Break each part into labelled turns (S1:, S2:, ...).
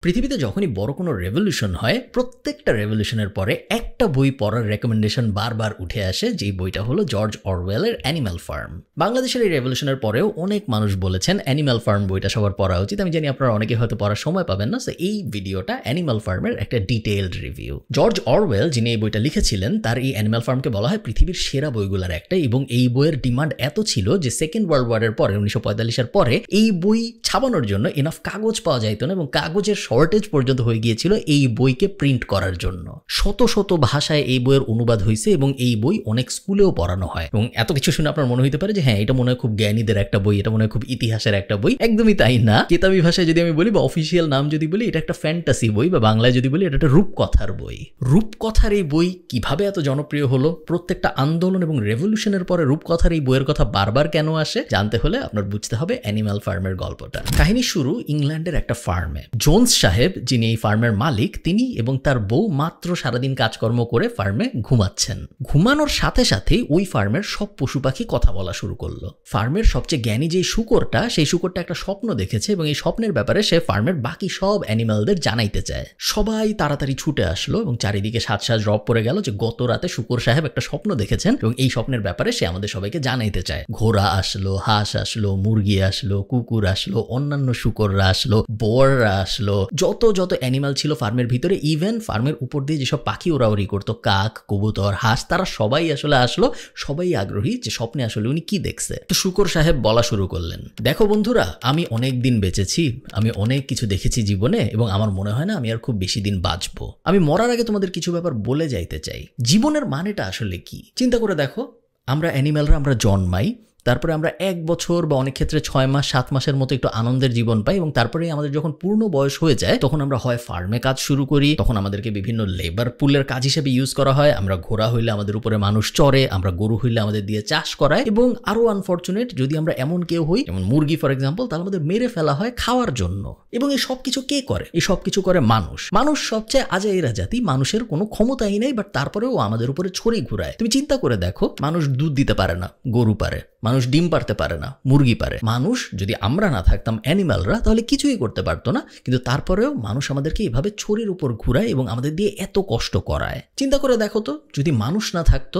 S1: পৃথিবীতে যখনই বড় কোনো রেভলিউশন হয় প্রত্যেকটা রেভলিউশনের পরে একটা বই পড়ার রেকমেন্ডেশন বারবার উঠে আসে, যেই বইটা হলো জর্জ অরওয়েলের অ্যানিম্যাল ফার্ম। বাংলাদেশের এই রেভলিউশনের পরেও অনেক মানুষ বলেছেন অ্যানিম্যাল ফার্ম বইটা সবার পড়া উচিত। আমি জানি আপনারা অনেকে হয়তো পড়ার সময় পাবেন না, সো এই ভিডিওটা অ্যানিম্যাল ফার্মের একটা ডিটেইলড রিভিউ। জর্জ অরওয়েল যিনি এই বইটা লিখেছিলেন তার এই অ্যানিম্যাল ফার্মকে বলা হয় পৃথিবীর সেরা বইগুলোর একটা, এবং এই বইয়ের ডিমান্ড এত ছিল যে সেকেন্ড ওয়ার্ল্ড ওয়ারের পরে 1945-এর পরে এই বই ছাপানোর জন্য এনাফ কাগজ পাওয়া যাইত না, এবং কাগজের শর্টেজ পর্যন্ত হয়ে গিয়েছিল এই বইকে প্রিন্ট করার জন্য। শত শত ভাষায় এই বইয়ের অনুবাদ হয়েছে এবং এই বই অনেক স্কুলেও পড়ানো হয়। এবং এত কিছু শুনে আপনার মনে হতে পারে যে হ্যাঁ এটা মনে হয় খুব জ্ঞানীদের একটা বই, এটা মনে হয় খুব ইতিহাসের একটা বই। একদমই তাই না। কিতাবি ভাষায় যদি আমি বলি বা অফিসিয়াল নাম যদি বলি, এটা একটা ফ্যান্টাসি বই, বা বাংলায় যদি বলি এটা একটা রূপকথার বই। রূপকথার এই বই কিভাবে এত জনপ্রিয় হলো, প্রত্যেকটা আন্দোলন এবং রেভলিউশনের পরে রূপকথার এই বইয়ের কথা বারবার কেন আসে, জানতে হলে আপনার বুঝতে হবে অ্যানিম্যাল ফার্মের গল্পটা। কাহিনী শুরু ইংল্যান্ডের একটা ফার্মে। জোন্স সাহেব যিনি এই ফার্মের মালিক, তিনি এবং তার বউ মাত্র সারাদিন কাজকর্ম করে ফার্মে ঘুমাচ্ছেন। ঘুমানোর সাথে সাথেই ওই ফার্মের সব পশু পাখি কথা বলা শুরু করলো। ফার্মের সবচেয়ে জ্ঞানী যে শুকরটা, সেই শুকরটা একটা স্বপ্ন দেখেছে এবং এই স্বপ্নের ব্যাপারে সে ফার্মের বাকি সব অ্যানিমালদের জানাইতে চায়। সবাই তাড়াতাড়ি ছুটে আসলো এবং চারিদিকে সাজ রব পড়ে গেল যে গত রাতে শুকর সাহেব একটা স্বপ্ন দেখেছেন এবং এই স্বপ্নের ব্যাপারে সে আমাদের সবাইকে জানাইতে চায়। ঘোড়া আসলো, হাঁস আসলো, মুরগি আসলো, কুকুর আসলো, অন্যান্য শুকররা আসলো, বোয়াররা আসলো, যত অ্যানিমাল ছিল ফার্মের ভিতরে, ইভেন ফার্মের উপর দিয়ে যেসব পাখি ওড়াউড়ি করতো, কাক, কবুতর, হাঁস, তারা সবাই আসলে আসলো। সবাই আগ্রহী যে স্বপ্নে আসলে উনি কি দেখছে। তো শুকর সাহেব বলা শুরু করলেন, দেখো বন্ধুরা, আমি অনেক দিন বেঁচেছি, আমি অনেক কিছু দেখেছি জীবনে এবং আমার মনে হয় না আমি আর খুব বেশি দিন বাঁচবো। আমি মরার আগে তোমাদের কিছু ব্যাপার বলে যাইতে চাই। জীবনের মানেটা আসলে কি চিন্তা করে দেখো। আমরা অ্যানিম্যালরা আমরা জন্মাই, তারপরে আমরা 1 বছর বা অনেক ক্ষেত্রে 6 মাস 7 মাসের মতো একটু আনন্দের জীবন পাই, এবং তারপরে আমাদের যখন পূর্ণ বয়স হয়ে যায় তখন আমরা হয় ফার্মে কাজ শুরু করি, তখন আমাদেরকে বিভিন্ন লেবার পুলের কাজ হিসেবে ইউজ করা হয়। আমরা ঘোড়া হইলে আমাদের উপরে মানুষ চড়ে, আমরা গরু হইলে আমাদের দিয়ে চাষ করায়, এবং আরো আনফরচুনেট যদি আমরা এমন কেউ হই, যেমন মুরগি ফর এক্সাম্পল, তাহলে আমাদের মেরে ফেলা হয় খাওয়ার জন্য। এবং এই সব কিছু কে করে? এই সব কিছু করে মানুষ। মানুষ সবচেয়ে আজাইরা জাতি, মানুষের কোনো ক্ষমতাই নেই, বাট তারপরেও আমাদের উপরে ছড়ি ঘুরায়। তুমি চিন্তা করে দেখো, মানুষ দুধ দিতে পারে না, গরু পারে। মানুষ ডিম পারতে পারে না, মুরগি পারে। মানুষ, যদি আমরা না থাকতাম অ্যানিম্যালরা, তাহলে কিছুই করতে পারতো না, কিন্তু তারপরেও মানুষ আমাদেরকে এভাবে ছড়ির উপর ঘুরায় এবং আমাদের দিয়ে এত কষ্ট করায়। চিন্তা করে দেখো তো, যদি মানুষ না থাকতো,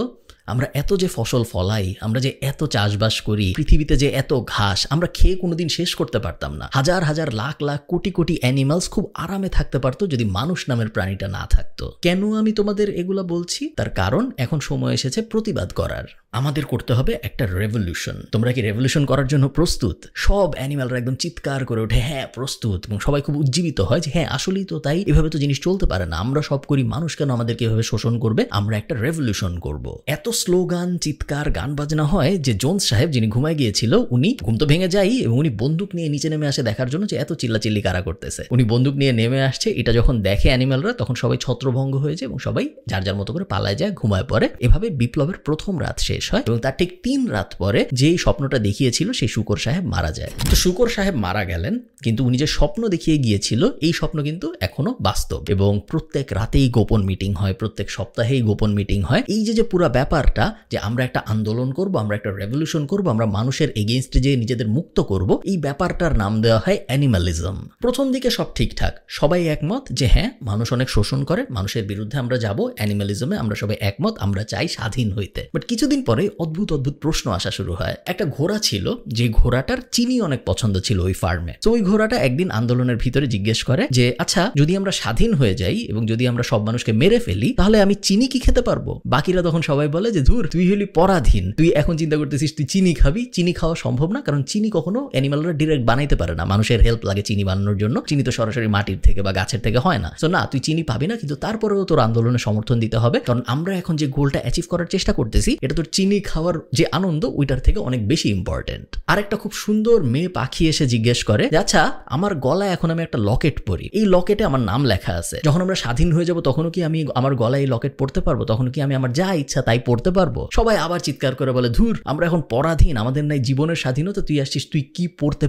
S1: আমরা এত যে ফসল ফলাই, আমরা যে এত চাষবাস করি, পৃথিবীতে যে এত ঘাস, আমরা খেয়ে কোনোদিন শেষ করতে পারতাম না। হাজার হাজার লাখ লাখ কোটি কোটি অ্যানিমালস খুব আরামে থাকতে পারতো যদি মানুষ নামের প্রাণীটা না থাকতো। কেন আমি তোমাদের এগুলা বলছি? তার কারণ এখন সময় এসেছে প্রতিবাদ করার। আমাদের করতে হবে একটা রেভলিউশন। তোমরা কি রেভলিউশন করার জন্য প্রস্তুত? সব অ্যানিমালরা একদম চিৎকার করে ওঠে, হ্যাঁ প্রস্তুত, এবং সবাই খুব উজ্জীবিত হয় যে হ্যাঁ আসলেই তো তাই, এভাবে তো জিনিস চলতে পারে না, আমরা সব করি, মানুষ কেন আমাদেরকে এভাবে শোষণ করবে, আমরা একটা রেভলিউশন করব। এত স্লোগান, চিৎকার, গান বাজনা হয় যে জোন্স সাহেব যিনি ঘুমায় গিয়েছিল, উনি ঘুম তো ভেঙে যায় এবং উনি বন্দুক নিয়ে নিচে নেমে আসে দেখার জন্য যে এত চিল্লাচিল্লি কারা করতেছে। উনি বন্দুক নিয়ে নেমে আসছে, এটা যখন দেখে অ্যানিমালরা, তখন সবাই ছত্রভঙ্গ হয়ে যায় এবং সবাই যার যার মতো করে পালায় যায়, ঘুমায় পড়ে। এভাবে বিপ্লবের প্রথম রাত শেষ হয় এবং তার ঠিক 3 রাত পরে যেই স্বপ্নটা দেখিয়েছিল সেই শুকর সাহেব মারা যায়। তো শুকর সাহেব মারা গেলেন, কিন্তু উনি যে স্বপ্ন দেখিয়ে গিয়েছিল এই স্বপ্ন কিন্তু এখনো বাস্তব, এবং প্রত্যেক রাতেই গোপন মিটিং হয়, প্রত্যেক সপ্তাহেই গোপন মিটিং হয়। এই যে পুরো ব্যাপারটা যে আমরা একটা আন্দোলন করব, আমরা একটা রেভলিউশন করব, আমরা মানুষের এগেইনস্টে যে নিজেদের মুক্ত করব, এই ব্যাপারটার নাম দেওয়া হয় অ্যানিমালিজম। প্রথম দিকে সব ঠিকঠাক, সবাই একমত যে হ্যাঁ মানুষ অনেক শোষণ করে, মানুষের বিরুদ্ধে আমরা যাব, অ্যানিমালিজমে আমরা সবাই একমত, আমরা চাই স্বাধীন হইতে। বাট কিছুদিন পরে অদ্ভুত প্রশ্ন আসা শুরু হয়। একটা ঘোড়া ছিল, যে ঘোড়াটার চিনি অনেক পছন্দ ছিল ওই ফার্মে। তো ওই ঘোড়াটা একদিন আন্দোলনের ভিতরে জিজ্ঞেস করে যে আচ্ছা, যদি আমরা স্বাধীন হয়ে যাই এবং যদি আমরা সব মানুষকে মেরে ফেলি, তাহলে আমি চিনি কি খেতে পারবো? বাকিরা তখন সবাই বলে যে ধুর, তুই হলি পরাধীন, তুই এখন চিন্তা করতেছিস তুই চিনি খাবি। চিনি খাওয়া সম্ভব না, কারণ চিনি কখনো অ্যানিমালরা ডিরেক্ট বানাইতে পারে না, মানুষের হেল্প লাগে চিনি বানানোর জন্য। চিনি তো সরাসরি মাটির থেকে বা গাছের থেকে হয় না। তো না, তুই চিনি পাবি না, কিন্তু তারপরেও তোর আন্দোলনে সমর্থন দিতে হবে, কারণ আমরা এখন যে গোলটা অ্যাচিভ করার চেষ্টা করতেছি, এটা তোর চিনি খাওয়ার যে আনন্দ ওইটার থেকে অনেক বেশি ইম্পর্টেন্ট। আর একটা খুব সুন্দর মেয়ে পাখি এসে জিজ্ঞেস করে আচ্ছা, আমার গলায় এখন আমি একটা লকেট পরি, এই লকেটে আমার নাম লেখা আছে, যখন আমরা স্বাধীন হয়ে যাব তখনও কি আমি আমার গলায় এই লকেট পরতে পারবো? তখন কি আমি আমার যা ইচ্ছা তাই পরতে পড়তে পারবো? সবাই আবার চিৎকার করে বলে, ধুর, আমরা এখন পরাধীন, আমাদের নাই জীবনের স্বাধীনতা, তুই আসছিস তুই কি পড়তে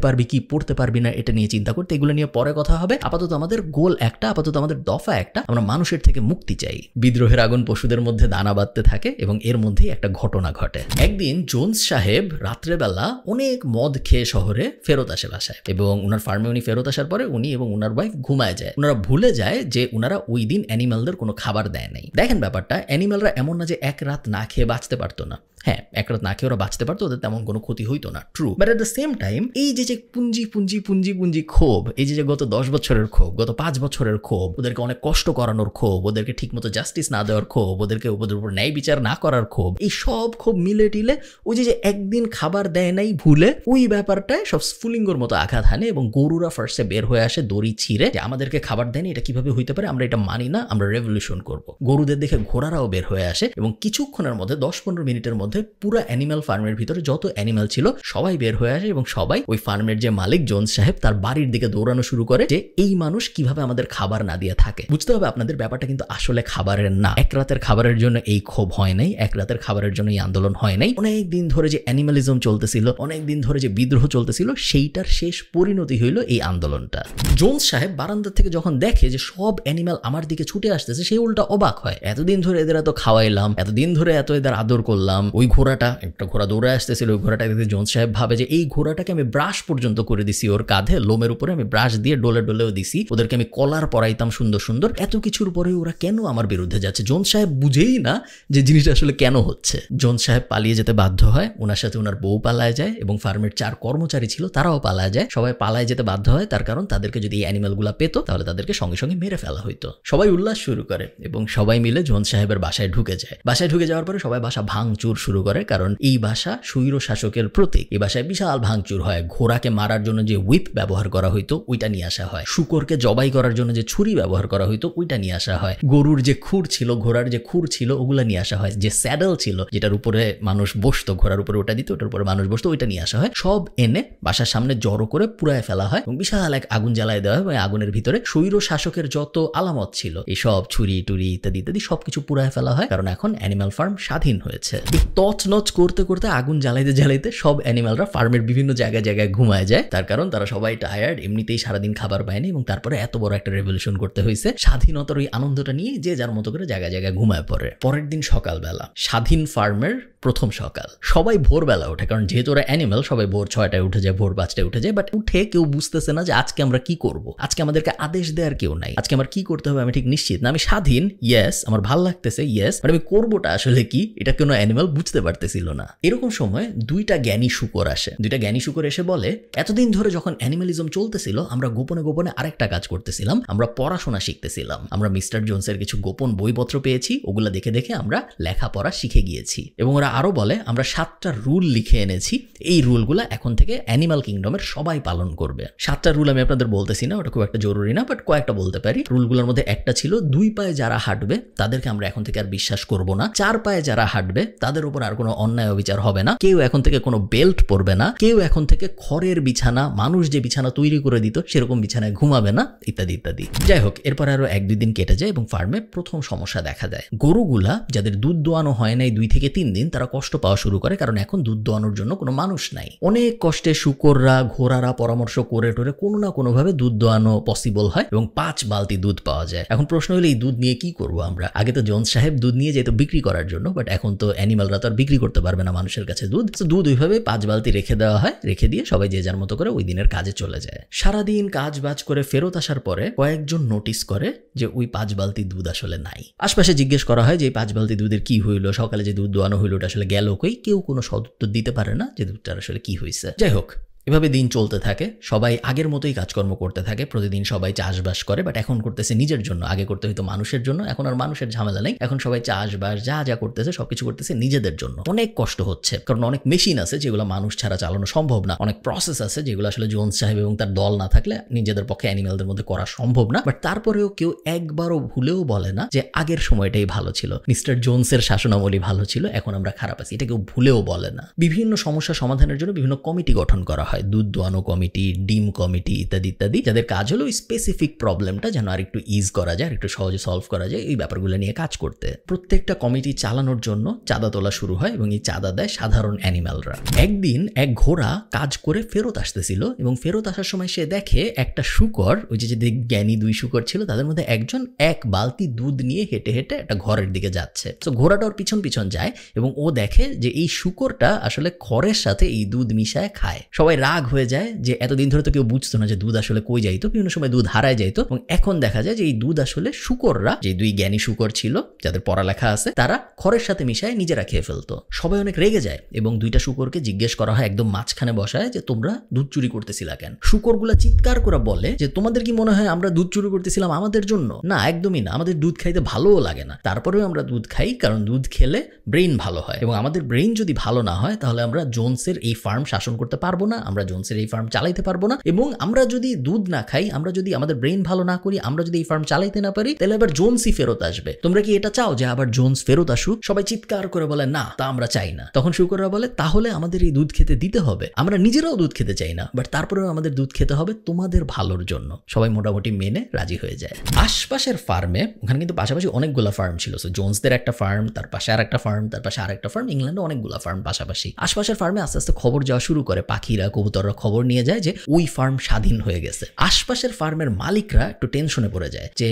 S1: পারবি না এটা নিয়ে চিন্তা করতে, এগুলো নিয়ে পরে কথা হবে। আপাতত আমাদের গোল একটা, আপাতত আমাদের দফা একটা, আমরা মানুষের থেকে মুক্তি চাই। বিদ্রোহের আগুন পশুদের মধ্যে দানা বাঁধতে থাকে এবং এর মধ্যেই একটা ঘটনা ঘটে। একদিন জোন্স সাহেব রাত্রেবেলা অনেক মদ খেয়ে শহরে ফেরত আসে বাসায়, এবং উনার ফার্মে উনি ফেরত আসার পরে উনি এবং উনার ওয়াইফ ঘুমায় যায়। উনারা ভুলে যায় যে উনারা ওই দিন অ্যানিমালদের কোনো খাবার দেয় নাই। দেখেন ব্যাপারটা, অ্যানিমালরা এমন না যে এক রাত না খেয়ে বাঁচতে পারতো না। হ্যাঁ, এক রাত না খেয়ে ওরা বাঁচতে পারতো, ওদের তেমন কোনো ক্ষতি হইতো না, true. But at the same time এই যে পুঞ্জি ক্ষোভ, এই যে গত 10 বছরের ক্ষোভ, গত 5 বছরের ক্ষোভ, ওদেরকে অনেক কষ্ট করানোর ক্ষোভ, ওদেরকে ঠিকমতো জাস্টিস না দেওয়ার ক্ষোভ, ওদের উপর ন্যায় বিচার না করার ক্ষোভ, এই সব ক্ষোভ মিলে টিলে ওই যে একদিন খাবার দেয় নাই ভুলে, ওই ব্যাপারটায় সব স্ফুলিঙ্গর মতো আঘাত হানে এবং গরুরা ফার্স্টে বের হয়ে আসে দড়ি ছিঁড়ে, যে আমাদেরকে খাবার দেয়নি, এটা কিভাবে হইতে পারে, আমরা এটা মানি না, আমরা রেভলিউশন করব। গরুদের দেখে ঘোড়ারাও বের হয়ে আসে এবং কিছুক্ষণের মধ্যে 10-15 মিনিটের মধ্যে পুরো অ্যানিমাল ফার্মের ভিতরে যত অ্যানিমাল ছিল সবাই বের হয়ে আসে এবং সবাই ওই ফার্মের যে মালিক জোন্স সাহেব তার বাড়ির দিকে দৌড়ানো শুরু করে যে এই মানুষ কিভাবে আমাদের খাবার না দিয়ে থাকে। বুঝতে হবে আপনাদের, ব্যাপারটা কিন্তু আসলে খাবারের না। এক রাতের খাবারের জন্য এই ক্ষোভ হয় নাই, এক রাতের খাবারের জন্য এই আন্দোলন হয় নাই। অনেক দিন ধরে যে অ্যানিমালিজম চলতেছিল, অনেক দিন ধরে যে বিদ্রোহ চলতেছিল, সেইটার শেষ পরিণতি হইল এই আন্দোলনটা। জোন্স সাহেব বারান্দা থেকে যখন দেখে যে সব অ্যানিমাল আমার দিকে ছুটে আসতেছে, সে উল্টা অবাক হয়। এতদিন ধরে এদের এত খাওয়াইলাম, এতদিন ধরে এত এদের আদর করলাম, ওই ঘোড়াটা, একটা ঘোড়া দৌড়ে আসতেছিল, ওই ঘোড়াটা দেখে জোন্স সাহেব ভাবে যে এই ঘোড়াটাকে আমি ব্রাশ পর্যন্ত করে দিছি, ওর কাঁধে লোমের উপরে আমি ব্রাশ দিয়ে ডোলেও দিছি, ওদেরকে আমি কলার পরাইতাম সুন্দর সুন্দর, এত কিছুর পরে ওরা কেন আমার বিরুদ্ধে যাচ্ছে? জোন্স সাহেব বুঝেই না যে জিনিসটা আসলে কেন হচ্ছে। জোন্স সাহেব পালিয়ে যেতে বাধ্য হয়, ওনার সাথে ওনার বউ পালায় যায় এবং ফার্মের 4 কর্মচারী ছিল তারাও পালায় যায়। সবাই পালায় যেতে বাধ্য হয়, তার কারণ তাদেরকে যদি এই অ্যানিমালগুলো পেতো তাহলে তাদেরকে সঙ্গে সঙ্গে মেরে ফেলা হইতো। সবাই উল্লাস শুরু করে এবং সবাই মিলে জোন্স সাহেবের বাসায় ঢুকে যায়। বাসায় ঢুকে যাওয়ার পরে সবাই বাসা ভাঙচুর শুরু করে, কারণ এই বাসা স্বৈর শাসকের প্রতীক। এই বাসায় বিশাল ভাঙচুর হয়। ঘোড়াকে মারার জন্য যে হুইপ ব্যবহার করা হইতো ওইটা নিয়ে আসা হয়, শুকরকে জবাই করার জন্য যে ছুরি ব্যবহার করা হইতো ওইটা নিয়ে আসা হয়, গরুর যে খুর ছিল, ঘোড়ার যে খুর ছিল ওগুলা নিয়ে আসা হয়, যে স্যাডেল ছিল যেটার উপরে মানুষ বসতো, ঘোড়ার উপরে ওটা দিত, ওটার উপরে মানুষ বসতো, ওইটা নিয়ে আসা হয়। সব এনে বাসার সামনে জড়ো করে পুড়ায় ফেলা হয় এবং বিশাল এক আগুন জ্বালায় দেওয়া হয় এবং আগুনের ভিতরে স্বৈর শাসকের যত আলামত ছিল, এই সব ছুরি টুরি ইত্যাদি ইত্যাদি সবকিছু পুড়ায় ফেলা হয়, কারণ এখন অ্যানিমাল ফার্ম স্বাধীন হয়েছে। তছনছ করতে করতে আগুন জ্বালাইতে সব অ্যানিমালরা ফার্মের বিভিন্ন জায়গায় ঘুমায় যায়, তার কারণ তারা সবাই টায়ার্ড, এমনিতেই সারাদিন খাবার পায়নি এবং তারপরে এত বড় একটা রেভলিউশন করতে হয়েছে। স্বাধীনতার ওই আনন্দটা নিয়ে যে যার মতো করে জায়গায় ঘুমায় পড়ে। পরের দিন সকালবেলা স্বাধীন ফার্মের প্রথম সকাল, সবাই ভোরবেলা ওঠে, কারণ যেহেতু ওরা অ্যানিমাল সবাই ভোর 6টায় উঠে যায়, ভোর 5টায় উঠে যায়। বাট উঠে কেউ বুঝতেছে না যে আজকে আমরা কি করব, আজকে আমাদেরকে আদেশ দেওয়ার কেউ নাই, আজকে আমার কি করতে হবে আমি ঠিক নিশ্চিত না। আমি স্বাধীন, ইয়েস, আমার ভাল লাগতেছে, ইয়েস, বাট আমি করবোটা আসলে কি, এটা কোনো অ্যানিমাল বুঝতে পারতেছিল না। এরকম সময় 2টা জ্ঞানী শূকর আসে। 2টা জ্ঞানী শূকর এসে বলে, এতদিন ধরে যখন অ্যানিমালিজম চলতেছিল আমরা গোপনে গোপনে আরেকটা কাজ করতেছিলাম, আমরা পড়াশোনা শিখতেছিলাম। আমরা মিস্টার জোন্সের কিছু গোপন বইপত্র পেয়েছি, ওগুলা দেখে দেখে আমরা লেখাপড়া শিখে গিয়েছি। এবং ওরা আরো বলে, আমরা 7টা রুল লিখে এনেছি, এই রুলগুলা এখন থেকে অ্যানিমাল কিংডমের সবাই পালন করবে। 7টা রুল আমি আপনাদের বলতেছি না, ওটা খুব একটা জরুরি না, বাট কয়েকটা বলতে পারি। রুলগুলোর মধ্যে একটা ছিল, 2 পায়ে যারা হাঁটবে তাদেরকে আমরা এখন থেকে আর বিশ্বাস করব না, 4 পায়ে যারা হাঁটবে তাদের উপর আর কোনো অন্যায় অবিচার হবে না, কেউ এখন থেকে কোনো বেল্ট পরবে না, কেউ এখন থেকে খড়ের বিছানা, মানুষ যে বিছানা তৈরি করে দিত সেরকম বিছানায় ঘুমাবে না, ইত্যাদি ইত্যাদি। যাই হোক, এরপর আরো 1-2 দিন কেটে যায় এবং ফার্মে প্রথম সমস্যা দেখা দেয়। গরুগুলা যাদের দুধ দোয়ানো হয় নাই 2 থেকে 3 দিন, তারা কষ্ট পাওয়া শুরু করে, কারণ এখন দুধ দোয়ানোর জন্য কোনো মানুষ নাই। অনেক কষ্টে শুকররা ঘোড়ারা পরামর্শ করে টোরে কোনো না কোনোভাবে দুধ দোয়ানো পসিবল হয় এবং 5 বালতি দুধ পাওয়া যায়। এখন প্রশ্ন হলো, এই দুধ নিয়ে কি করবো আমরা? আগে তো জোন্স সাহেব দুধ নিয়ে যেত বিক্রি করার জন্য, বাট এখন তো অ্যানিমালরা তো আর বিক্রি করতে পারবে না মানুষের কাছে দুধ। দুধ ওইভাবে 5 বালতি রেখে দেওয়া হয়, রেখে দিয়ে সবাই যে যার মতো করে ওই দিনের কাজে চলে যায়। সারাদিন কাজ বাজ করে ফেরত আসার পরে কয়েকজন নোটিস করে যে ওই 5 বালতি দুধ আসলে নাই। আশপাশে জিজ্ঞেস করা হয় যে এই 5 বালতি দুধের কি হইলো, সকালে যে দুধ দোয়ানো হইলো ওটা আসলে গেল কই? কেউ কোনো সদুত্তর দিতে পারে না যে দুধটার আসলে কি হয়েছে। যাই হোক, এভাবে দিন চলতে থাকে, সবাই আগের মতোই কাজকর্ম করতে থাকে, প্রতিদিন সবাই চাষবাস করে, বাট এখন করতেছে নিজের জন্য। আগে করতে হইতো মানুষের জন্য, এখন আর মানুষের ঝামেলা নেই, এখন সবাই চাষবাস যা করতেছে সবকিছু করতেছে নিজেদের জন্য। অনেক কষ্ট হচ্ছে, কারণ অনেক মেশিন আছে যেগুলো মানুষ ছাড়া চালানো সম্ভব না, অনেক প্রসেস আছে যেগুলো আসলে জোন্স সাহেব এবং তার দল না থাকলে নিজেদের পক্ষে অ্যানিমালদের মধ্যে করা সম্ভব না। বাট তারপরেও কেউ একবারও ভুলেও বলে না যে আগের সময়টাই ভালো ছিল, মিস্টার জোন্সের শাসনামলী ভালো ছিল, এখন আমরা খারাপ আছি, এটা কেউ ভুলেও বলে না। বিভিন্ন সমস্যা সমাধানের জন্য বিভিন্ন কমিটি গঠন করা হয়। হয়, দুধ দোয়ানো কমিটি, ডিম কমিটি ইত্যাদি ইত্যাদি, যাদের কাজ হলো স্পেসিফিক প্রবলেমটা যেন আর একটু ইজ করা যায়, একটু সহজে সলভ করা যায়, এই ব্যাপারগুলো নিয়ে কাজ করতে। প্রত্যেকটা কমিটি চালানোর জন্য চাঁদা তোলা শুরু হয় এবং এই চাঁদা দেয় সাধারণ অ্যানিম্যালরা। একদিন এক ঘোড়া কাজ করে ফেরত আসতেছিল এবং ফেরত আসার সময় সে দেখে একটা শূকর, ওই যে জ্ঞানী 2 শূকর ছিল তাদের মধ্যে একজন এক বালতি দুধ নিয়ে হেঁটে হেঁটে একটা ঘরের দিকে যাচ্ছে। তো ঘোড়াটা ওর পিছন পিছন যায় এবং ও দেখে যে এই শূকরটা আসলে খড়ের সাথে এই দুধ মিশায় খায়। সবাই রাগ হয়ে যায় যে এতদিন ধরে তো কেউ বুঝতো না যে দুধ আসলে কই যাইতো, বিভিন্ন সময় দুধ হারায় যাইতো, এবং এখন দেখা যায় যে এই দুধ আসলে শূকররা, যে 2 জ্ঞানী শূকর ছিল যাদের পড়ালেখা আছে, তারা খড়ের সাথে মিশায় নিজেরা খেয়ে ফেলতো। সবাই অনেক রেগে যায় এবং 2টা শূকরকে জিজ্ঞেস করা হয় একদম মাঝখানে বসায় যে তোমরা দুধ চুরি করতেছিলা কেন? শূকরগুলা চিৎকার করে বলে যে তোমাদের কি মনে হয় আমরা দুধ চুরি করতেছিলাম আমাদের জন্য? না, একদমই না, আমাদের দুধ খাইতে ভালোও লাগে না, তারপরেও আমরা দুধ খাই কারণ দুধ খেলে ব্রেইন ভালো হয়, এবং আমাদের ব্রেইন যদি ভালো না হয় তাহলে আমরা জোনসের এই ফার্ম শাসন করতে পারবো না, আমরা জোনসের এই ফার্ম চালাইতে পারবো না, এবং আমরা যদি দুধ না খাই, আমরা যদি আমাদের ব্রেইন ভালো না করি, আমরা যদি এই ফার্ম চালাইতে না পারি, তাহলে আবার জোনসই ফেরত আসবে। তোমরা কি এটা চাও যে আবার জোনস ফেরত আসুক? সবাই চিৎকার করে বলে না, তা আমরা চাই না। তখন শূকররা বলে তাহলে আমাদের এই দুধ খেতে দিতে হবে, আমরা নিজেরাও দুধ খেতে চাই না, বাট তারপরেও আমাদের দুধ খেতে হবে তোমাদের ভালোর জন্য। সবাই মোটামুটি মেনে রাজি হয়ে যায়। আশপাশের ফার্মে, ওখানে কিন্তু পাশাপাশি অনেকগুলো ফার্ম ছিল, সো জোনসদের একটা ফার্ম, তার পাশে আর একটা ফার্ম, তার পাশে আরেকটা ফার্ম, ইংল্যান্ডে অনেকগুলো ফার্ম পাশাপাশি। আশপাশের ফার্মে আস্তে আস্তে খবর যাওয়া শুরু করে, পাখিরা কবুতররা খবর নিয়ে যায় যে ওই ফার্ম স্বাধীন হয়ে গেছে। আশপাশের ফার্মের মালিকরা একটু টেনশনে পড়ে যায় যে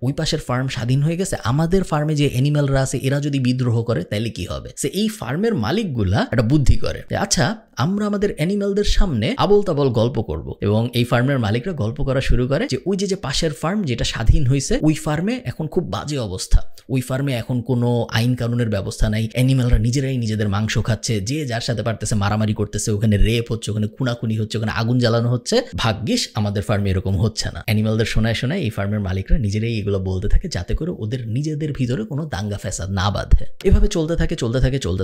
S1: ওই পাশের ফার্ম স্বাধীন হয়ে গেছে, আমাদের ফার্মে যে অ্যানিম্যালরা আছে এরা যদি বিদ্রোহ করে তাহলে কি হবে? সে এই ফার্মের মালিকগুলা একটা বুদ্ধি করে, আচ্ছা আমরা আমাদের অ্যানিম্যালদের সামনে আবল তাবল গল্প করব, এবং এই ফার্মের মালিকরা গল্প করা শুরু করে যে ওই যে পাশের ফার্ম যেটা স্বাধীন হয়েছে ওই ফার্মে এখন খুব বাজে অবস্থা, ওই ফার্মে এখন কোনো আইন কানুনের ব্যবস্থা নাই, অ্যানিম্যালরা নিজেরাই নিজেদের মাংস খাচ্ছে, যে যার সাথে পারতেছে মারামারি করতেছে, ওখানে রেপ হচ্ছে, ওখানে খুনাখুনি হচ্ছে, ওখানে আগুন জ্বালানো হচ্ছে। ভাগ্যিস আমাদের ফার্মে এরকম হচ্ছে না। অ্যানিম্যালদের শোনায় শোনায় এই ফার্মের মালিকরা নিজেরাই এগুলো বলতে থাকে যাতে করে ওদের নিজেদের ভিতরে কোনো দাঙ্গা ফ্যাসাদ না বাঁধে। এভাবে চলতে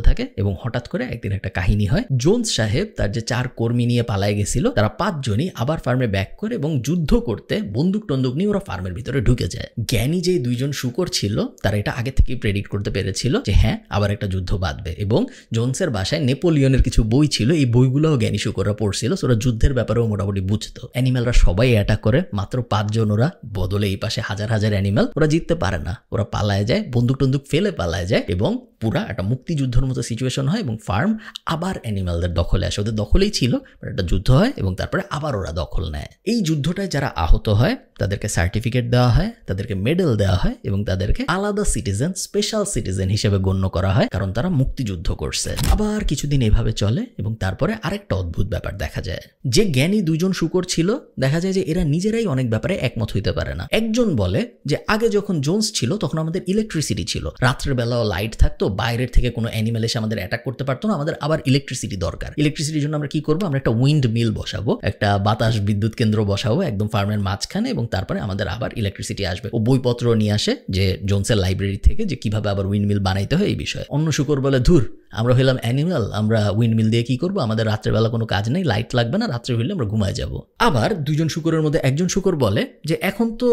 S1: থাকে এবং হঠাৎ করে একদিন একটা কাহিনী হয়। জোনস সাহেব তার যে 4 কর্মী নিয়ে পালায় গেছিল, তারা 5 জনই আবার ফার্মে ব্যাক করে এবং যুদ্ধ করতে বন্দুক টন্দুক নিয়ে ওরা ফার্মের ভিতরে ঢুকে যায়। জ্ঞানী যে 2 জন শূকর ছিল তারা এটা আগে থেকেই প্রেডিক্ট করতে পেরেছিল যে হ্যাঁ আবার একটা যুদ্ধ বাঁধবে, এবং জোনসের বাসায় নেপোলিয়নের কিছু বই ছিল, এই বইগুলোও জ্ঞানী শূকররা পড়ছিল, ওরা যুদ্ধের ব্যাপারেও মোটামুটি বুঝতো। অ্যানিম্যালরা সবাই অ্যাটাক করে, মাত্র 5 জন ওরা, বদলে এই পাশে হাজার হাজার অ্যানিম্যাল। ওরা জিততে পারে না, ওরা পালায় যায়, বন্দুক টন্দুক ফেলে পালায় যায়, এবং পুরা একটা মুক্তিযুদ্ধের মতো সিচুয়েশন হয় এবং ফার্ম আবার অ্যানিম্যালদের দখলে আসে। ওদের দখলেই ছিল, একটা যুদ্ধ হয় এবং তারপরে আবার ওরা দখল নেয়। এই যুদ্ধটায় যারা আহত হয় তাদেরকে সার্টিফিকেট দেওয়া হয়, তাদেরকে মেডেল দেওয়া হয় এবং তাদেরকে আলাদা সিটিজেন, স্পেশাল সিটিজেন হিসেবে গণ্য করা হয়, কারণ তারা মুক্তিযুদ্ধ করছে। আবার কিছুদিন এভাবে চলে এবং তারপরে আরেকটা অদ্ভুত ব্যাপার দেখা যায়। যে জ্ঞানী 2 জন শূকর ছিল, দেখা যায় যে এরা নিজেরাই অনেক ব্যাপারে একমত হইতে পারে না। একজন বলে যে আগে যখন জোনস ছিল তখন আমাদের ইলেকট্রিসিটি ছিল, রাত্রের বেলাও লাইট থাকতো, বাইরের থেকে কোনো অ্যানিমেল এসে আমাদের অ্যাটাক করতে পারতো না, আমাদের আবার ইলেকট্রিসিটি দরকার। ইলেকট্রিসিটির জন্য আমরা কি করবো? আমরা একটা উইন্ড মিল বসাবো, একটা বাতাস বিদ্যুৎ কেন্দ্র বসাবো একদম ফার্মের মাঝখানে, এবং তারপরে আমাদের আবার ইলেকট্রিসিটি আসবে। ও বইপত্র নিয়ে আসে যে জোনসের লাইব্রেরি থেকে, যে কিভাবে আবার উইন্ড মিল বানাইতে হয় এই বিষয়ে। অন্য শূকর বলে ধুর, আমরা হইলাম অ্যানিমেল, আমরা উইন্ড মিল দিয়ে কি করবো? আমাদের রাত্রেবেলা কোনো কাজ নেই, লাইট লাগবে না, রাত্রে হইলে আমরা ঘুমায় যাব। আবার 2 জন শূকরের মধ্যে একজন শূকর বলে যে এখন তো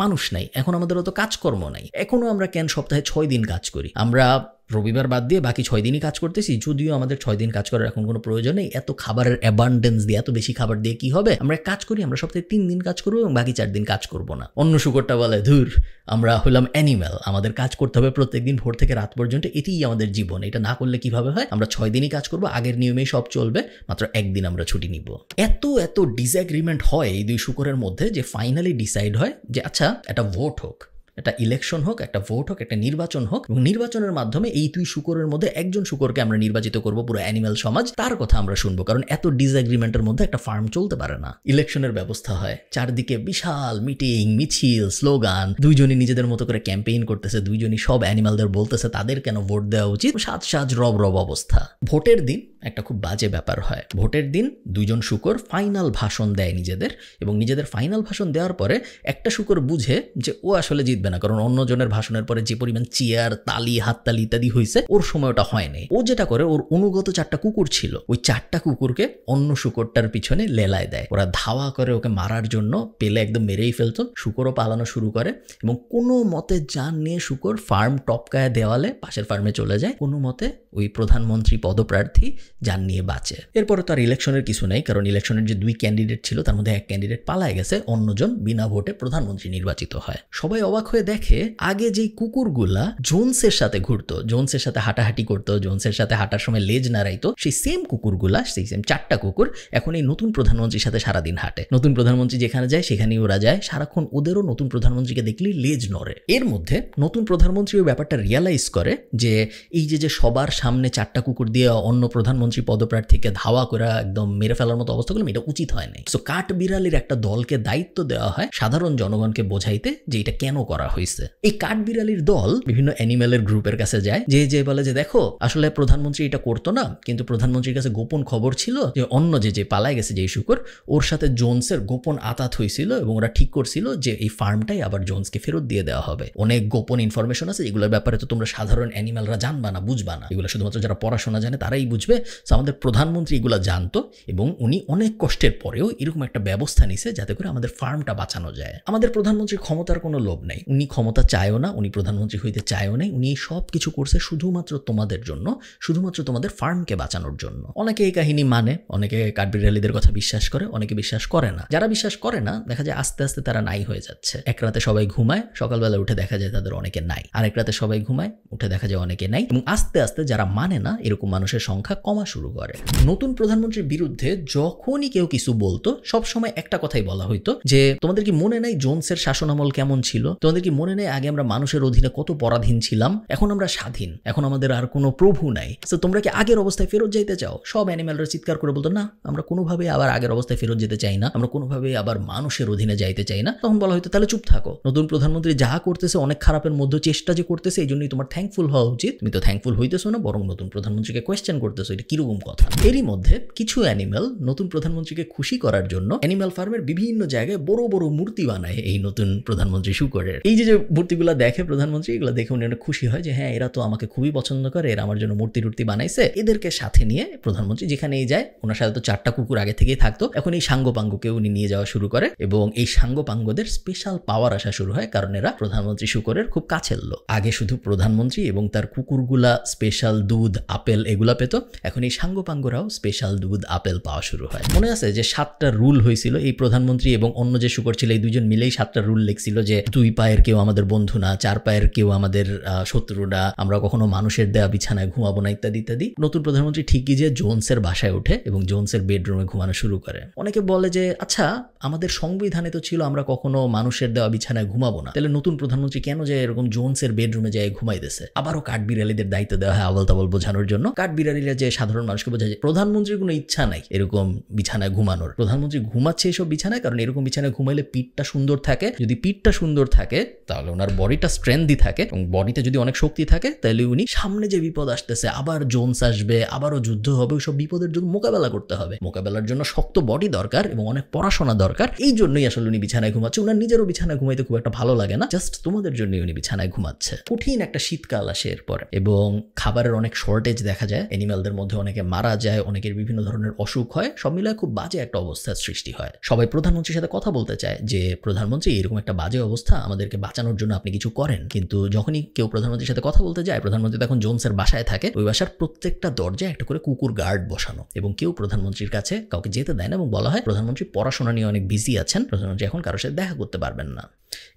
S1: মানুষ নাই, এখন আমাদের অত কাজকর্ম নাই, এখনো আমরা কেন সপ্তাহে 6 দিন কাজ করি? আমরা রবিবার বাদ দিয়ে বাকি 6 দিনই কাজ করতেছি, যদিও আমাদের 6 দিন কাজ করার এখন কোনো প্রয়োজন নেই, এত খাবারের অ্যাবান্ডেন্স দিয়ে, এত বেশি খাবার দিয়ে কি হবে? আমরা কাজ করি, আমরা সপ্তাহে 3 দিন কাজ করবো এবং বাকি 4 দিন কাজ করবো না। অন্য শূকরটা বলে ধুর, আমরা হলাম অ্যানিম্যাল, আমাদের কাজ করতে হবে প্রত্যেকদিন ভোর থেকে রাত পর্যন্ত, এটাই আমাদের জীবন, এটা না করলে কিভাবে হয়? আমরা 6 দিনই কাজ করবো, আগের নিয়মেই সব চলবে, মাত্র 1 দিন আমরা ছুটি নিব। এত ডিসএগ্রিমেন্ট হয় এই 2 শূকরের মধ্যে যে ফাইনালি ডিসাইড হয় যে আচ্ছা একটা ভোট হোক, একটা ইলেকশন হোক, একটা ভোট হোক, একটা নির্বাচন হোক, এবং নির্বাচনের মাধ্যমে এই 2 শূকরের মধ্যে একজন শূকরকে আমরা নির্বাচিত করব, পুরো অ্যানিম্যাল সমাজ তার কথা আমরা শুনবো, কারণ এত ডিসএগ্রিমেন্টের মধ্যে একটা ফার্ম চলতে পারে না। ইলেকশনের ব্যবস্থা হয়, চারদিকে বিশাল মিটিং, মিছিল, স্লোগান, 2 জনই নিজেদের মতো করে ক্যাম্পেইন করতেছে, 2 জনই সব অ্যানিম্যালদের বলতেছে তাদের কেন ভোট দেওয়া উচিত, সাজ রব অবস্থা। ভোটের দিন একটা খুব বাজে ব্যাপার হয়। ভোটের দিন 2 জন শূকর ফাইনাল ভাষণ দেয় নিজেদের, এবং নিজেদের ফাইনাল ভাষণ দেওয়ার পরে একটা শূকর বুঝে যে ও আসলে জিতবে না, কারণ অন্য জনের ভাষণের পরে যে পরিমাণ চেয়ার, তালি, হাততালি ইত্যাদি হয়েছে, ওর সময় ওটা হয়নি। ও যেটা করে, ওর অনুগত 4টা কুকুর ছিল, ওই 4টা কুকুরকে অন্য শূকরটার পিছনে লেলায় দেয়। ওরা ধাওয়া করে ওকে মারার জন্য, পেলে একদম মেরেই ফেলতো। শূকরও পালানো শুরু করে এবং কোনো মতে জান নিয়ে শূকর ফার্ম টপকায় দেওয়ালে পাশের ফার্মে চলে যায়। কোনো মতে ওই প্রধানমন্ত্রী পদপ্রার্থী যান নিয়ে বাঁচে। এরপরে তো আর ইলেকশনের কিছু নেই, কারণ ইলেকশনের যে 2 ক্যান্ডিডেট ছিল তার মধ্যে এক ক্যান্ডিডেট পালায় গেছে, অন্যজন বিনা ভোটে প্রধানমন্ত্রী নির্বাচিত হয়। সবাই অবাক হয়ে দেখে আগে যেই কুকুরগুলা জোনসের সাথে ঘুরতো, জোনসের সাথে হাঁটাহাঁটি করতো, জোনসের সাথে হাঁটার সময় লেজ নাড়াইতো, সেই সেম কুকুরগুলা, সেই সেম 4টা কুকুর এখন এই নতুন প্রধানমন্ত্রীর সাথে সারাদিন হাঁটে। নতুন প্রধানমন্ত্রী যেখানে যায় সেখানেই ওরা যায়, সারাক্ষণ ওদেরও নতুন প্রধানমন্ত্রীকে দেখলেই লেজ নড়ে। এর মধ্যে নতুন প্রধানমন্ত্রী ওই ব্যাপারটা রিয়ালাইজ করে যে এই যে সবার সামনে 4টা কুকুর দিয়ে অন্য প্রধানমন্ত্রী পদপ্রার্থীকে ধাওয়া করে একদম মেরে ফেলার মতো অবস্থা করলাম, এটা উচিত হয় নাই। সো কাঠবিড়ালির একটা দলকে দায়িত্ব দেওয়া হয় সাধারণ জনগণকে বোঝাইতে যে এটা কেন করা হয়েছে। এই কাঠবিড়ালির দল বিভিন্ন অ্যানিমেলের গ্রুপের কাছে যায়, যে বলে যে দেখো আসলে প্রধানমন্ত্রী এটা করতো না, কিন্তু প্রধানমন্ত্রীর কাছে গোপন খবর ছিল যে অন্য যে পালায় গেছে যেই শুকর, ওর সাথে জোনসের গোপন আতাত হয়েছিল এবং ওরা ঠিক করছিল যে এই ফার্মটাই আবার জোনসকে ফেরত দিয়ে দেওয়া হবে। অনেক গোপন ইনফরমেশন আছে যেগুলোর ব্যাপারে তো তোমরা সাধারণ অ্যানিমেলরা জানবা না, বুঝবা না, এগুলো শুধুমাত্র যারা পড়াশোনা জানে তারাই বুঝবে। আমাদের প্রধানমন্ত্রী এগুলো জানতো এবং উনি অনেক কষ্টের পরেও এরকম একটা ব্যবস্থা নিছে যাতে করে আমাদের ফার্মটা বাঁচানো যায়। আমাদের প্রধানমন্ত্রীর ক্ষমতার কোনো লোভ নেই, উনি ক্ষমতা চায়ও না, উনি প্রধানমন্ত্রী হইতে চায়ও নাই, উনি সব কিছু করছে শুধুমাত্র তোমাদের জন্য, শুধুমাত্র তোমাদের ফার্মকে বাঁচানোর জন্য। অনেকে এই কাহিনী মানে, অনেকে কাঠবিড়ালিদের কথা বিশ্বাস করে, অনেকে বিশ্বাস করে না। যারা বিশ্বাস করে না দেখা যায় আস্তে আস্তে তারা নাই হয়ে যাচ্ছে। এক রাতে সবাই ঘুমায়, সকালবেলা উঠে দেখা যায় তাদের অনেকে নাই, আরেক রাতে সবাই ঘুমায়, উঠে দেখা যায় অনেকে নাই, এবং আস্তে আস্তে যারা মানে না এরকম মানুষের সংখ্যা কমা শুরু করে। নতুন প্রধানমন্ত্রীর বিরুদ্ধে যখনই কেউ কিছু বলতো সবসময় একটা কথাই বলা হইতো যে তোমাদের কি মনে নাই জোনসের শাসনামল কেমন ছিল? তোমাদের কি মনে নেই আগে আমরা মানুষের অধীনে কত পরাধীন ছিলাম? এখন আমরা স্বাধীন, এখন আমাদের আর কোনো প্রভু নাই। তো তোমরা কি আগের অবস্থায় ফেরত যাইতে চাও? সব অ্যানিমেলরা চিৎকার করে বলতো না, আমরা কোনোভাবে আবার আগের অবস্থায় ফেরত যেতে চাই না, আমরা কোনোভাবে আবার মানুষের অধীনে যাইতে চাই না। তখন বলা হয়তো তাহলে চুপ থাকো, নতুন প্রধানমন্ত্রী যা করতেছে অনেক খারাপের মধ্যে চেষ্টা যে করতেছে এই জন্যই তোমার থ্যাঙ্কফুল হওয়া উচিত। তুমি তো থ্যাঙ্কফুল হইতেছো না, বরং নতুন প্রধানমন্ত্রীকে কোয়েশ্চেন করতেছো, এটা কিরকম কথা? এরই মধ্যে কিছু অ্যানিমেল নতুন প্রধানমন্ত্রীকে খুশি করার জন্য অ্যানিমেল ফার্মের বিভিন্ন জায়গায় বড় বড় মূর্তি বানায় এই নতুন প্রধানমন্ত্রী শুকরের। এই যে মূর্তিগুলো দেখে প্রধানমন্ত্রী, এগুলো দেখে উনি অনেক খুশি হয় যে হ্যাঁ এরা তো আমাকে খুবই পছন্দ করে, এরা আমার জন্য মূর্তি টুর্তি বানাইছে। এদেরকে সাথে নিয়ে প্রধানমন্ত্রী যেখানেই যায়, ওনার সাথে তো 4টা কুকুর আগে থেকেই থাকতো, এখন এই সাঙ্গপাঙ্গকে উনি নিয়ে যাওয়া শুরু করে এবং এই সাঙ্গপাঙ্গদের স্পেশাল পাওয়ার আসা শুরু হয়, কারণ এরা প্রধানমন্ত্রী শুকরের খুব কাছের লোক। আগে শুধু প্রধানমন্ত্রী এবং তার কুকুরগুলা স্পেশাল দুধ আপেল এগুলা পেত, এখন এই সাঙ্গপাঙ্গরাও স্পেশাল দুধ আপেল পাওয়া শুরু হয়। মনে আছে যে 7টা রুল হয়েছিল, এই প্রধানমন্ত্রী এবং অন্য যে শুকর ছিল এই দুজন মিলেই 7টা রুল লিখছিল যে 2 পায়ের কেউ আমাদের বন্ধু না, 4 পায়ের কেউ আমাদের শত্রু না, আমরা কখনো মানুষের দেয়া বিছানায় ঘুমাবো না, ইত্যাদি ইত্যাদি। নতুন প্রধানমন্ত্রী ঠিকই যে জোনসের বাসায় ওঠে এবং জোনসের বেডরুমে ঘুমানো শুরু করে। অনেকে বলে যে আচ্ছা আমাদের সংবিধানে তো ছিল আমরা কখনো মানুষের দেওয়া বিছানায় ঘুমাবো না, তাহলে নতুন প্রধানমন্ত্রী কেন যায় এরকম জোনসের বেডরুমে যায় ঘুমাইতেছে? আবারও কাঠবিড়ালিদের দায়িত্ব দেওয়া হয় আবল তাবল বোঝানোর জন্য। কাঠবিড়ালিরা যে সাধারণ মানুষকে বোঝায় যে প্রধানমন্ত্রীর কোনো ইচ্ছা নাই এরকম বিছানায় ঘুমানোর, প্রধানমন্ত্রী ঘুমাচ্ছে এইসব বিছানায় কারণ এরকম বিছানায় ঘুমাইলে পিঠটা সুন্দর থাকে, যদি পিঠটা সুন্দর থাকে তাহলে ওনার বডিটা স্ট্রেংথি থাকে এবং বডিতে যদি অনেক শক্তি থাকে তাহলে উনি সামনে যে বিপদ আসতেছে, আবার জোনস আসবে, আবারও যুদ্ধ হবে, ওইসব বিপদের জন্য মোকাবেলা করতে হবে। মোকাবেলার জন্য শক্ত বডি দরকার এবং অনেক পড়াশোনা দরকার। এই জন্যই আসলে উনি বিছানায় ঘুমাচ্ছে। ওনার নিজেরও বিছানায় ঘুমাইতে খুব একটা ভালো লাগে না, জাস্ট তোমাদের জন্যই উনি বিছানায় ঘুমাচ্ছে। কঠিন একটা শীতকাল আসে এরপরে এবং খাবারের অনেক শর্টেজ দেখা যায়, অ্যানিমেলদের মধ্যে অনেকে মারা যায়, অনেকের বিভিন্ন ধরনের অসুখ হয়, সব মিলায় খুব বাজে একটা অবস্থার সৃষ্টি হয়। সবাই প্রধানমন্ত্রীর সাথে কথা বলতে চায় যে প্রধানমন্ত্রী এরকম একটা বাজে অবস্থা, আমাদেরকে বাঁচানোর জন্য আপনি কিছু করেন। কিন্তু যখনই কেউ প্রধানমন্ত্রীর সাথে কথা বলতে যায়, প্রধানমন্ত্রী তখন জোনসের বাসায় থাকে, ওই বাসার প্রত্যেকটা দরজায় একটা করে কুকুর গার্ড বসানো এবং কেউ প্রধানমন্ত্রীর কাছে কাউকে যেতে দেয় না এবং বলা হয় প্রধানমন্ত্রী পড়াশোনা নিয়ে অনেক বিজি আছেন, প্রধানমন্ত্রী এখন কারোর সাথে দেখা করতে পারবেন না।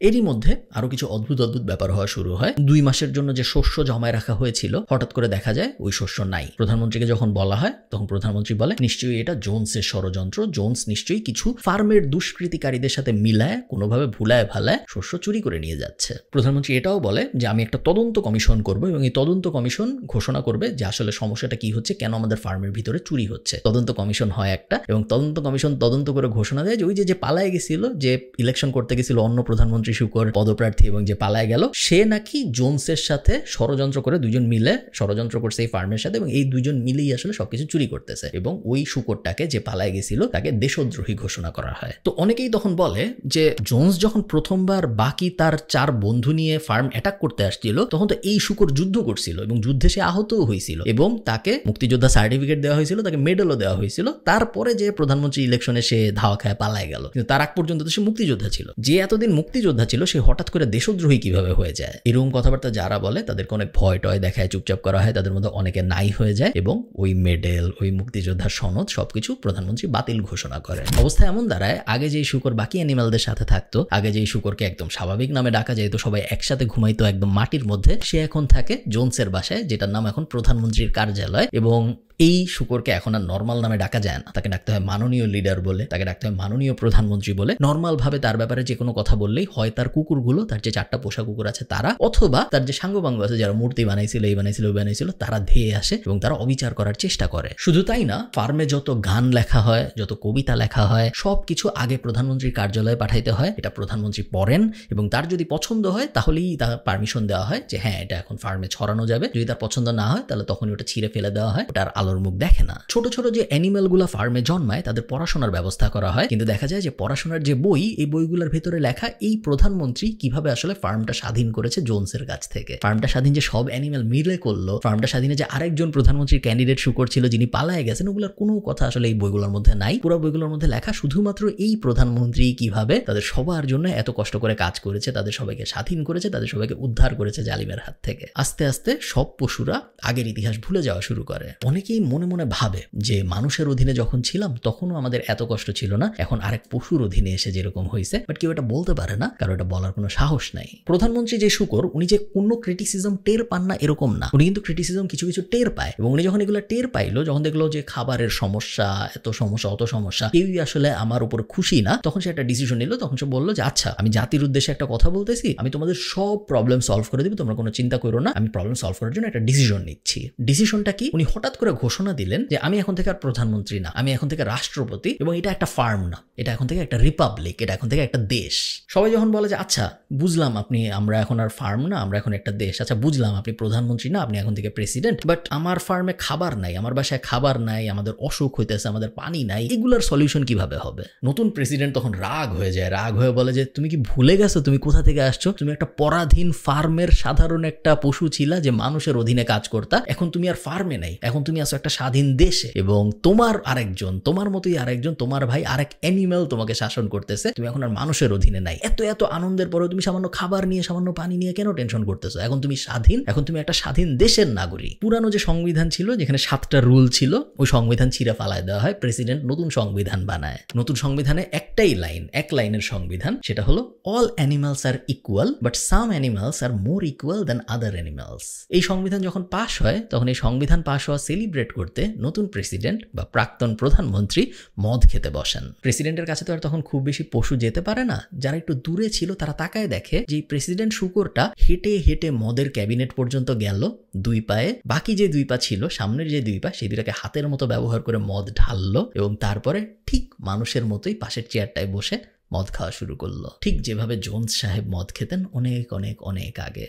S1: এরই মধ্যে আরো কিছু অদ্ভুত অদ্ভুত ব্যাপার হওয়া শুরু হয়। 2 মাসের জন্য যে শস্য জমায় রাখা হয়েছিল হঠাৎ করে দেখা যায় ওই শস্য নাই। প্রধানমন্ত্রীকে যখন বলা হয় তখন প্রধানমন্ত্রী বলে নিশ্চয়ই এটা জোনসের ষড়যন্ত্র, জোনস নিশ্চয়ই কিছু ফার্মের দুষ্কৃতিকারীদের সাথে মিলায় কোনোভাবে ভুলায় ভালায় শস্য চুরি করে নিয়ে যাচ্ছে। প্রধানমন্ত্রী এটাও বলে যে আমি একটা তদন্ত কমিশন করব এবং এই তদন্ত কমিশন ঘোষণা করবে যে আসলে সমস্যাটা কি হচ্ছে, কেন আমাদের ফার্মের ভিতরে চুরি হচ্ছে। তদন্ত কমিশন হয় একটা এবং তদন্ত কমিশন তদন্ত করে ঘোষণা দেয় যে ওই যে পালায় গেছিল, যে ইলেকশন করতে গেছিল অন্য প্রধানমন্ত্রী শুকর পদপ্রার্থী এবং যে পালায় গেল, সে নাকি জোনসের সাথে ষড়যন্ত্র করে, দুজন মিলে ষড়যন্ত্র করছে এই ফার্মের সাথে এবং এই দুজন মিলেই আসলে সবকিছু চুরি করতেছে এবং ওই শুকরটাকে যে পালায় গেছিল তাকে দেশদ্রোহী ঘোষণা করা হয়। তো অনেকেই তখন বলে যে জোনস যখন প্রথমবার বাকি তার 4 বন্ধু নিয়ে ফার্ম অ্যাটাক করতে আসছিল তখন তো এই শুকর যুদ্ধ করছিল এবং যুদ্ধে সে আহতও হয়েছিল এবং তাকে মুক্তিযোদ্ধা সার্টিফিকেট দেওয়া হয়েছিল, তাকে মেডেলও দেওয়া হয়েছিল। তারপরে যে প্রধানমন্ত্রী ইলেকশনে সে ধাওয়া খায় পালায় গেল, কিন্তু তার আগ পর্যন্ত তো সে মুক্তিযোদ্ধা ছিল। যে এতদিন মুক্তিযোদ্ধা ছিল সে হঠাৎ করে দেশদ্রোহী কিভাবে হয়ে যায়? এরকম কথাবার্তা যারা বলে তাদেরকে অনেক ভয় টয় দেখায়, চুপচাপ করা হয়, তাদের মধ্যে অনেকে নাই হয়ে যায় এবং ওই মেডেল, ওই মুক্তিযোদ্ধার সনদ সবকিছু প্রধানমন্ত্রী বাতিল ঘোষণা করেন। অবস্থা এমন দাঁড়ায়, আগে যেই শূকর বাকি অ্যানিমালদের সাথে থাকতো, আগে যেই শূকরকে একদম স্বাভাবিক নামে ডাকা যেত, সবাই একসাথে ঘুমাইতো একদম মাটির মধ্যে, সে এখন থাকে জোনসের বাসায়, যেটার নাম এখন প্রধানমন্ত্রীর কার্যালয়। এবং এই শূকরকে এখন আর নর্মাল নামে ডাকা যায় না, তাকে ডাকতে হয় মাননীয় লিডার বলে, তাকে ডাকতে হয় মাননীয় প্রধানমন্ত্রী বলে। নর্মাল ভাবে তার ব্যাপারে যে কোনো কথা বললেই হয় তার কুকুরগুলো, তার যে 4টা পোষা কুকুর আছে তারা, অথবা তার যে সাঙ্গপাঙ্গ আছে যারা মূর্তি বানাইছিল, এই বানাইছিল, ওই বানাইছিল, তারা ধেয়ে আসে এবং তারা অবিচার করার চেষ্টা করে। শুধু তাই না, ফার্মে যত গান লেখা হয়, যত কবিতা লেখা হয়, সবকিছু আগে প্রধানমন্ত্রীর কার্যালয়ে পাঠাইতে হয়। এটা প্রধানমন্ত্রী পড়েন এবং তার যদি পছন্দ হয় তাহলেই তার পারমিশন দেওয়া হয় যে হ্যাঁ এটা এখন ফার্মে ছড়ানো যাবে। যদি তার পছন্দ না হয় তাহলে তখনই ওটা ছিঁড়ে ফেলে দেওয়া হয়, ওটার আলোর মুখ দেখে না। ছোট ছোট যে অ্যানিমেলগুলো ফার্মে জন্মায় তাদের পড়াশোনার ব্যবস্থা করা হয়, কিন্তু দেখা যায় যে পড়াশোনার যে বই, এই বইগুলোর ভেতরে লেখা এই প্রধানমন্ত্রী কিভাবে আসলে ফার্মটা স্বাধীন করেছে জোনসের কাছ থেকে। ফার্মটা স্বাধীন যে সব অ্যানিমেল মিলে করলো, ফার্মটা স্বাধীনে যে আরেকজন প্রধানমন্ত্রীর ক্যান্ডিডেট শূকর ছিল যিনি পালায়ে গেছেন, ওগুলোর কোনো কথা আসলে এই বইগুলোর মধ্যে নাই। পুরো বইগুলোর মধ্যে লেখা শুধুমাত্র এই প্রধানমন্ত্রী কিভাবে তাদের সবার জন্য এত কষ্ট করে কাজ করেছে, তাদের সবাইকে স্বাধীন করেছে, তাদের সবাইকে উদ্ধার করেছে জালিমের হাত থেকে। আস্তে আস্তে সব পশুরা আগের ইতিহাস ভুলে যাওয়া শুরু করে। অনেকেই মনে মনে ভাবে যে মানুষের অধীনে যখন ছিলাম তখনও আমাদের এত কষ্ট ছিল না, এখন আরেক পশুর অধীনে এসে যেরকম হয়েছে। বাট কেউ এটা বলতে পারে না, কারণ এটা বলার কোনো সাহস নাই। প্রধানমন্ত্রী যে শূকর, উনি যে কোনো ক্রিটিসিজম টের পান না এরকম না, উনি কিন্তু ক্রিটিসিজম কিছু কিছু টের পায়। এবং উনি যখন এগুলো টের পাইলো, যখন দেখলো যে খাবারের সমস্যা, এত সমস্যা, অত সমস্যা, কেউই আসলে আমার উপর খুশি না, তখন সে একটা ডিসিশন নিল। তখন সে বললো যে আচ্ছা, আমি জাতির উদ্দেশ্যে একটা কথা বলতেছি, আমি তোমাদের সব প্রবলেম সলভ করে দিব, তোমরা কোনো চিন্তা করো না, আমি প্রবলেম সলভ করার জন্য একটা ডিসিশন নিচ্ছি। ডিসিশনটা কি? উনি হঠাৎ করে ঘোষণা দিলেন যে আমি এখন থেকে আর প্রধানমন্ত্রী না, আমি এখন থেকে রাষ্ট্রপতি, এবং এটা একটা ফার্ম না, এটা এখন থেকে একটা রিপাবলিক, এটা এখন থেকে একটা দেশ। সবাই যখন বলে যে আচ্ছা বুঝলাম আপনি, আমরা এখন আর ফার্ম না, আমরা এখন একটা দেশ, আচ্ছা বুঝলাম আপনি প্রধানমন্ত্রী না, আপনি এখন থেকে প্রেসিডেন্ট, বাট আমার ফার্মে খাবার নাই, আমার বাসায় খাবার নাই, আমাদের অসুখ হইতেছে, আমাদের পানি নাই, এগুলোর সলিউশন কিভাবে হবে? নতুন প্রেসিডেন্ট তখন রাগ হয়ে যায়, রাগ হয়ে বলে যে তুমি কি ভুলে গেছো তুমি কোথা থেকে আসছো? তুমি একটা পরাধীন ফার্মের সাধারণ একটা পশু ছিলা যে মানুষের অধীনে কাজ করতা, এখন তুমি আর ফার্মে নাই, এখন তুমি আসো একটা স্বাধীন দেশে, এবং তোমার আরেকজন, তোমার মতোই আরেকজন, তোমার ভাই আরেক অ্যানিমেল তোমাকে শাসন করতেছে, তুমি এখন আর মানুষের অধীনে নাই। এত এত আনন্দের পরেও তুমি সামান্য খাবার নিয়ে, সামান্য পানি নিয়ে কেন টেনশন করতেছো? এখন তুমি স্বাধীন, এখন তুমি একটা স্বাধীন দেশের নাগরিক। পুরানো যে সংবিধান ছিল, যেখানে 7টা রুল ছিল, ওই সংবিধান ছিঁড়ে ফালায় দেওয়া হয়, প্রেসিডেন্ট নতুন সংবিধান বানায়। নতুন সংবিধানে একটাই লাইন, এক লাইনের সংবিধান, সেটা হলো all animals are equal but some animals are more equal than other animals. এই সংবিধান যখন পাশ হয়, তখন এই সংবিধান পাশ হওয়া সেলিব্রেট করতে নতুন প্রেসিডেন্ট বা প্রাক্তন প্রধানমন্ত্রী মদ খেতে বসেন। প্রেসিডেন্টের কাছে তো আর তখন খুব বেশি পশু যেতে পারে না, যারা একটু দূরে ছিল তারা তাকায় দেখে যে প্রেসিডেন্ট শূকরটা হেঁটে হেঁটে মদের ক্যাবিনেট পর্যন্ত গেল 2 পায়ে, বাকি যে 2 পা ছিল, সামনের যে 2 পা, সেই 2টাকে হাতের মতো ব্যবহার করে মদ ঢাললো, এবং তারপরে ঠিক মানুষের মতোই পাশের চেয়ারটায় বসে মদ খাওয়া শুরু করলো, ঠিক যেভাবে জোনস সাহেব মদ খেতেন অনেক অনেক অনেক আগে।